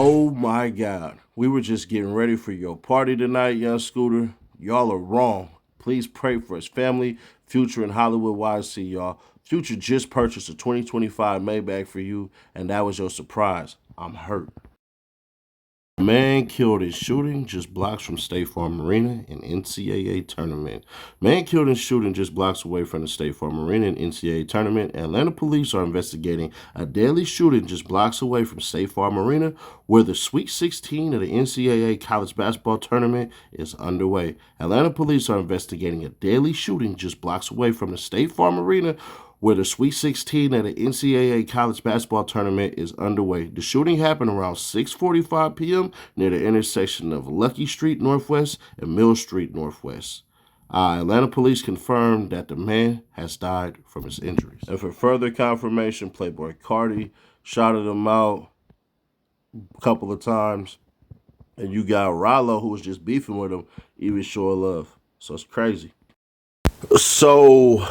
Oh my God. We were just getting ready for your party tonight, young Scooter. Y'all are wrong. Please pray for his family, Future, and Hollywood YC, y'all. Future just purchased a 2025 Maybach for you, and that was your surprise. I'm hurt. Man killed in shooting just blocks from State Farm Arena in NCAA tournament. Man killed in shooting just blocks away from the State Farm Arena in NCAA tournament. Atlanta police are investigating a deadly shooting just blocks away from State Farm Arena, where the Sweet 16 of the NCAA college basketball tournament is underway. Atlanta police are investigating a deadly shooting just blocks away from the State Farm Arena, where the Sweet 16 at the NCAA college basketball tournament is underway. The shooting happened around 6:45 p.m. near the intersection of Lucky Street Northwest and Mill Street Northwest. Atlanta police confirmed that the man has died from his injuries. And for further confirmation, Playboy Carti shouted him out a couple of times. And you got Rollo, who was just beefing with him, even showing love. So it's crazy. So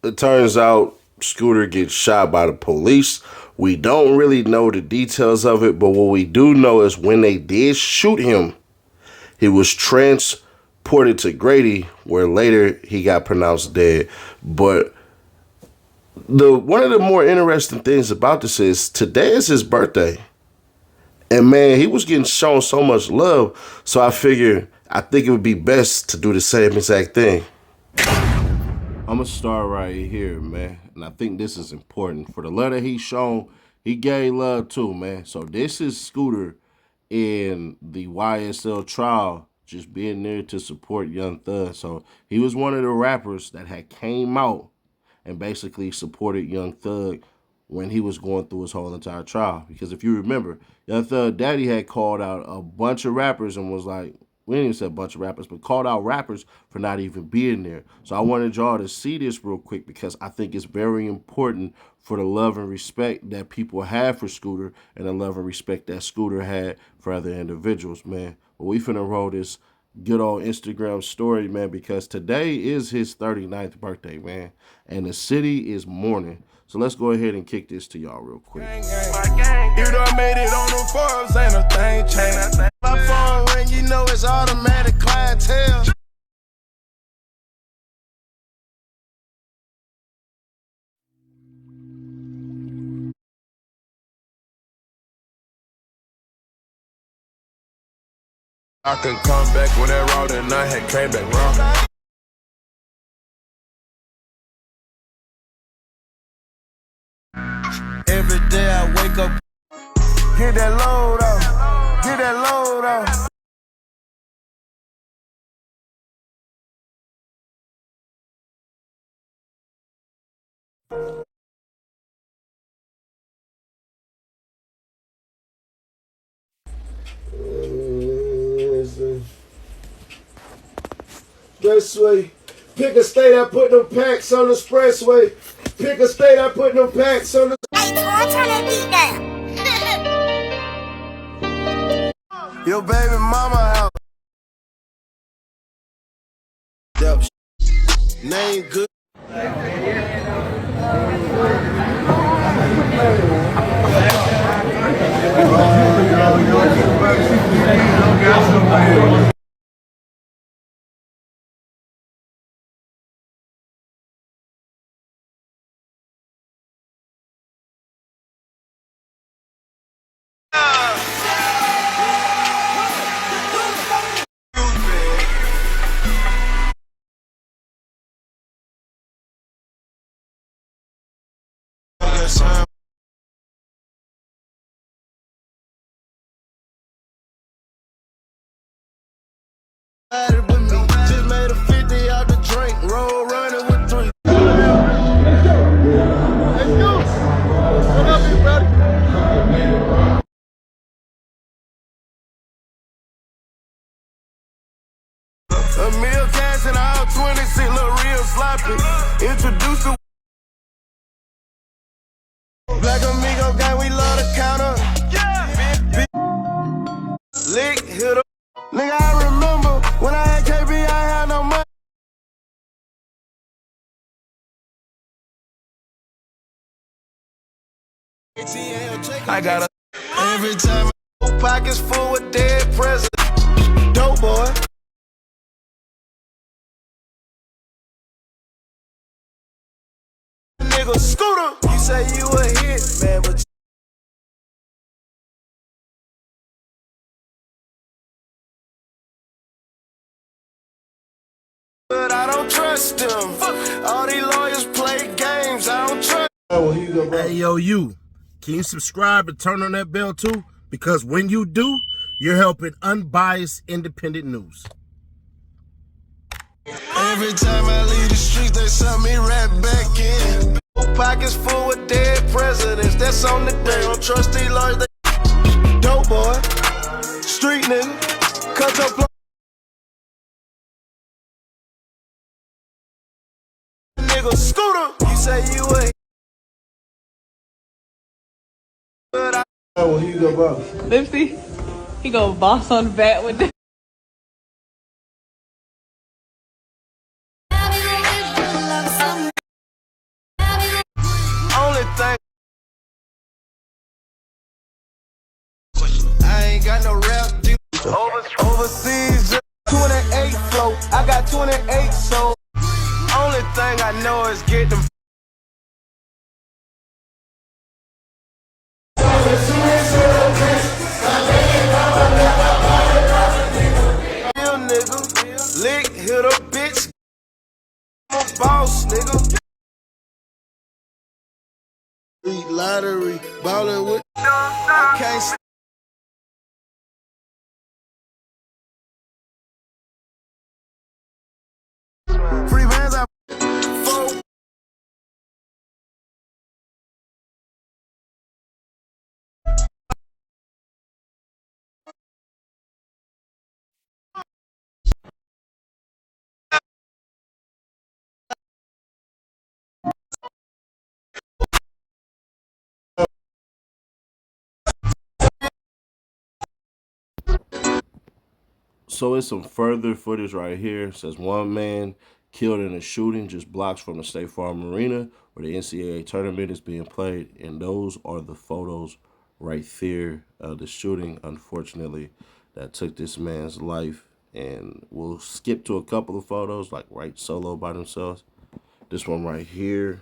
it turns out Scooter gets shot by the police. We don't really know the details of it, but what we do know is when they did shoot him, he was transported to Grady, where later he got pronounced dead. But one of the more interesting things about this is today is his birthday. And man, he was getting shown so much love. So I think it would be best to do the same exact thing. I'm going to start right here, man. And I think this is important. For the love that he's shown, he gave love too, man. So this is Scooter in the YSL trial, just being there to support Young Thug. So he was one of the rappers that had came out and basically supported Young Thug when he was going through his whole entire trial. Because if you remember, Young Thug Daddy had called out a bunch of rappers and was like, we didn't even say a bunch of rappers, but called out rappers for not even being there. So I wanted y'all to see this real quick because I think it's very important for the love and respect that people have for Scooter and the love and respect that Scooter had for other individuals, man. But we finna roll this good old Instagram story, man, because today is his 39th birthday, man, and the city is mourning. So let's go ahead and kick this to y'all real quick. You done made it on the Forbes, ain't a thing changed. My phone ring, you know it's automatic clientele. I can come back with that route and I had came back wrong. Every day I wake up, get that load up, get that load up. Expressway. Pick a state, I put them packs on the expressway. Pick a state, I put them packs on the. Hey, Tor, turn that beat down. Your baby mama house. Yep. Name good. With me, just made a 50 out the drink, roll running with 3. Let's go. What up, you buddy? A meal cash and all 26 look real sloppy. Introduce the Black Amigo gang, we love the counter. Lick, hit up. Nigga, I remember when I had KB, I had no money. I got a every time Pockets full with dead presidents. Dope boy. Nigga Scooter, you say you a hit, man, but I don't trust them. All these lawyers play games, I don't trust. Oh, here you go, bro. Hey, yo, you. Can you subscribe and turn on that bell, too? Because when you do, you're helping unbiased, independent news. Every time I leave the streets, they send me right back in. Pockets full with dead presidents, that's on the day. Don't trust these lawyers, they dope boy. Street nigga, cut your block. Nigga Scooter, you say you a but I Oh, here you go, bro. Lipsy, he go boss on the bat with this. only thing I ain't got no rap deal. Overseas 28 flow, I got 28 so only thing I know is get them real nigga, lick, hit a bitch, I'm a boss nigga. Lottery, ballin' with I can't free bands I four. So it's some further footage right here. It says one man killed in a shooting just blocks from the State Farm Arena where the NCAA tournament is being played. And those are the photos right there of the shooting, unfortunately, that took this man's life. And we'll skip to a couple of photos, like right solo by themselves. This one right here.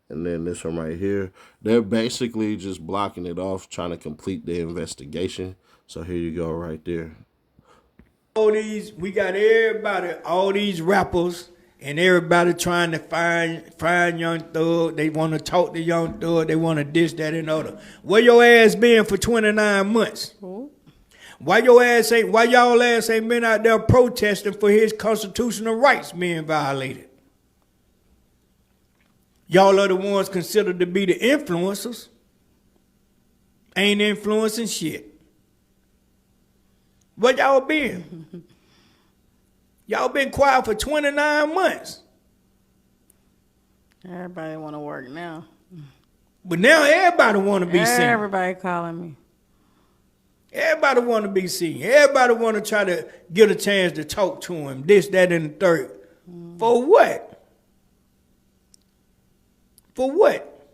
And then this one right here. They're basically just blocking it off, trying to complete the investigation. So here you go right there. All these, we got everybody, all these rappers, and everybody trying to find Young Thug. They want to talk to Young Thug. They want to this, that, and other. Where your ass been for 29 months? Why y'all ass ain't been out there protesting for his constitutional rights being violated? Y'all are the ones considered to be the influencers. Ain't influencing shit. Where y'all been? Y'all been quiet for 29 months. Everybody want to work now. But now everybody want to be seen. Everybody calling me. Everybody want to be seen. Everybody want to try to get a chance to talk to him. This, that, and the third. For what? For what?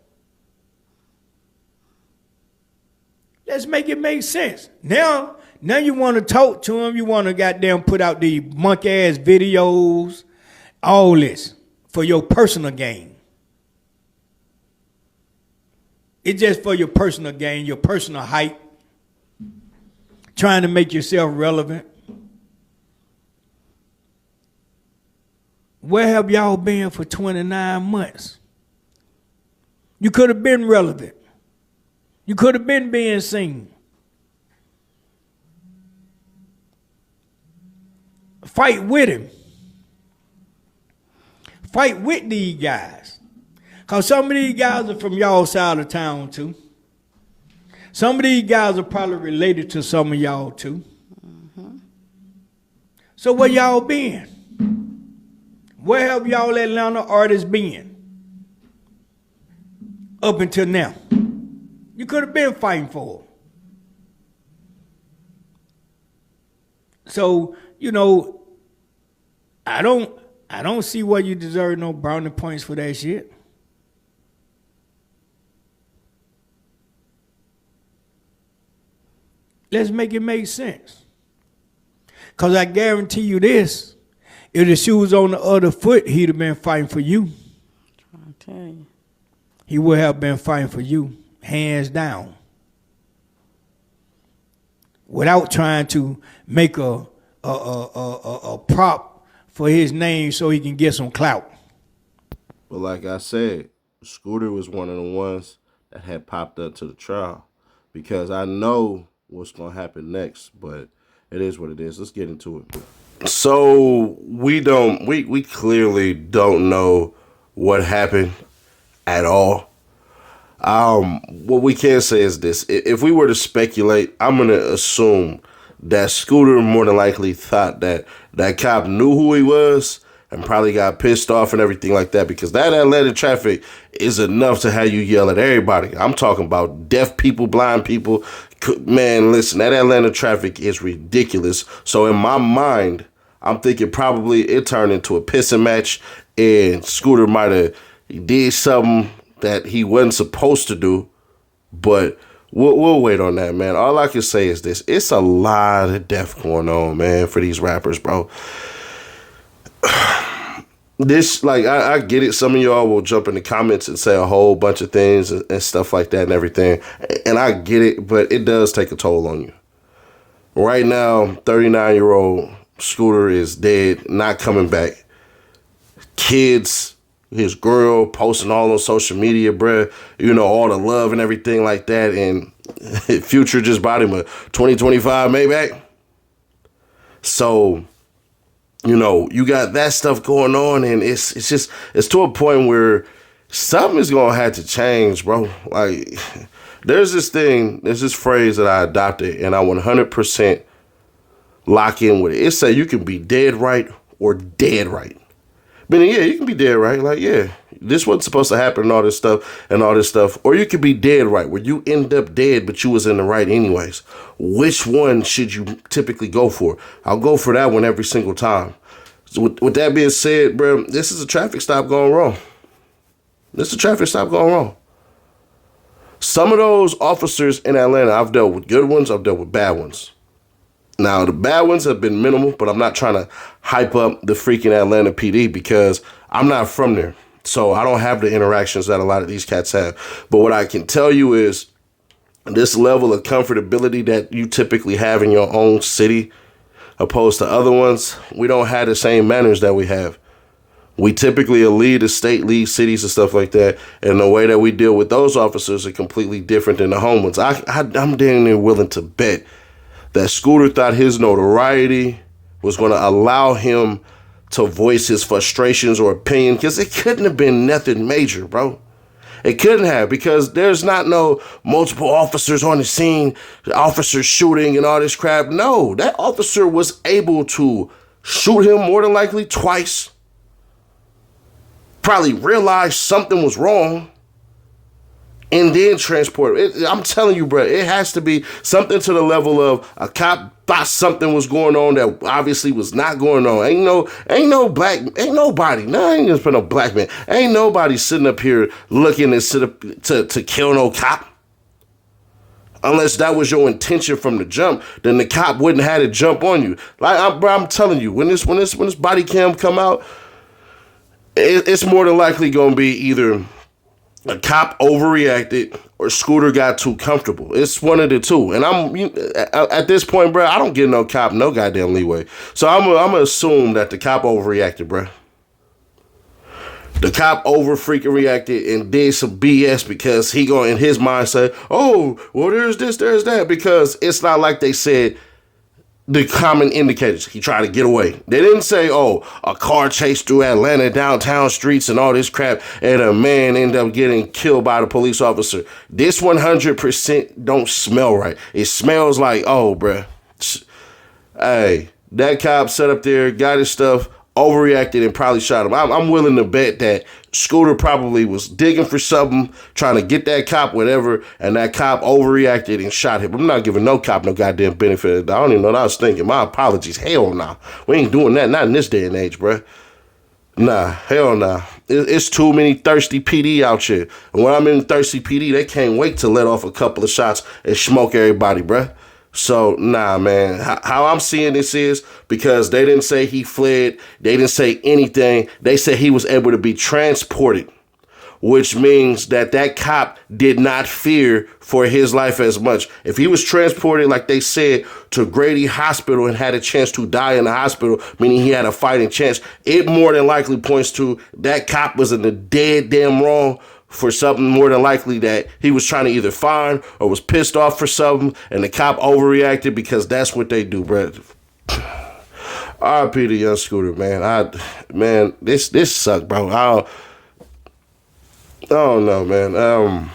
Let's make it make sense. Now you want to talk to him. You want to goddamn put out the monkey-ass videos, all this for your personal gain. It's just for your personal gain, your personal hype, trying to make yourself relevant. Where have y'all been for 29 months? You could have been relevant. You could have been being seen. Fight with him. Fight with these guys. Because some of these guys are from y'all side of town too. Some of these guys are probably related to some of y'all too. So where y'all been? Where have y'all Atlanta artists been? Up until now. You could have been fighting for them. So, you know, I don't see why you deserve no brownie points for that shit. Let's make it make sense. Because I guarantee you this, if the shoe was on the other foot, he'd have been fighting for you. I'm telling you. He would have been fighting for you, hands down. Without trying to make a prop for his name so he can get some clout. But like I said, Scooter was one of the ones that had popped up to the trial because I know what's going to happen next, but it is what it is. Let's get into it. So we clearly don't know what happened at all. What we can say is this. If we were to speculate, I'm going to assume that Scooter more than likely thought that that cop knew who he was and probably got pissed off and everything like that, because that Atlanta traffic is enough to have you yell at everybody. I'm talking about deaf people, blind people. Man, listen, that Atlanta traffic is ridiculous. So in my mind, I'm thinking probably it turned into a pissing match and Scooter might have did something that he wasn't supposed to do, but we'll wait on that, man. All I can say is this. It's a lot of death going on, man, for these rappers, bro. This, like, I get it. Some of y'all will jump in the comments and say a whole bunch of things and stuff like that and everything. And I get it, but it does take a toll on you. Right now, 39-year-old Scooter is dead, not coming back. Kids, his girl posting all on social media, bruh, you know, all the love and everything like that. And Future just bought him a 2025 Maybach. So, you know, you got that stuff going on, and it's to a point where something is going to have to change, bro. Like, there's this phrase that I adopted, and I 100% lock in with it. It said you can be dead right or dead right. Meaning, yeah, you can be dead right. Like, yeah, this wasn't supposed to happen and all this stuff. Or you could be dead right, where you end up dead, but you was in the right anyways. Which one should you typically go for? I'll go for that one every single time. So with that being said, bro, this is a traffic stop going wrong. Some of those officers in Atlanta, I've dealt with good ones, I've dealt with bad ones. Now, the bad ones have been minimal, but I'm not trying to hype up the freaking Atlanta PD because I'm not from there. So I don't have the interactions that a lot of these cats have. But what I can tell you is this level of comfortability that you typically have in your own city, opposed to other ones, we don't have the same manners that we have. We typically lead the state, lead cities and stuff like that. And the way that we deal with those officers are completely different than the home ones. I'm damn near willing to bet that Scooter thought his notoriety was going to allow him to voice his frustrations or opinion, because it couldn't have been nothing major, bro. It couldn't have, because there's not no multiple officers on the scene, officers shooting and all this crap. No, that officer was able to shoot him more than likely twice, probably realized something was wrong, and then transport it. I'm telling you, bro, it has to be something to the level of a cop thought something was going on that obviously was not going on. Ain't nobody. No, I ain't gonna put no black man. Ain't nobody sitting up here looking to kill no cop. Unless that was your intention from the jump, then the cop wouldn't have to jump on you. Like, I'm telling you, when this body cam come out, it's more than likely gonna be either a cop overreacted or Scooter got too comfortable. It's one of the two. And at this point, bro, I don't give no cop no goddamn leeway. So I'm gonna assume that the cop overreacted, bro. The cop over freaking reacted and did some BS because he going in his mind say, oh, well, there's this, there's that, because it's not like they said the common indicators. He tried to get away. They didn't say, oh, a car chased through Atlanta downtown streets and all this crap, and a man ended up getting killed by the police officer. This 100% don't smell right. It smells like, oh, bruh. Hey, that cop sat up there, got his stuff, overreacted, and probably shot him. I'm willing to bet that Scooter probably was digging for something, trying to get that cop, whatever, and that cop overreacted and shot him. I'm not giving no cop no goddamn benefit. I don't even know what I was thinking. My apologies. Hell nah. We ain't doing that. Not in this day and age, bruh. Nah, hell nah. It's too many thirsty PD out here. And when I'm in thirsty PD, they can't wait to let off a couple of shots and smoke everybody, bruh. So, nah, man. How I'm seeing this is because they didn't say he fled. They didn't say anything. They said he was able to be transported, which means that cop did not fear for his life as much. If he was transported, like they said, to Grady Hospital and had a chance to die in the hospital, meaning he had a fighting chance, it more than likely points to that cop was in the dead damn wrong for something more than likely that he was trying to either find or was pissed off for something, and the cop overreacted because that's what they do, bro. R.I.P. to Young Scooter, man. This sucked, bro. I don't know, man.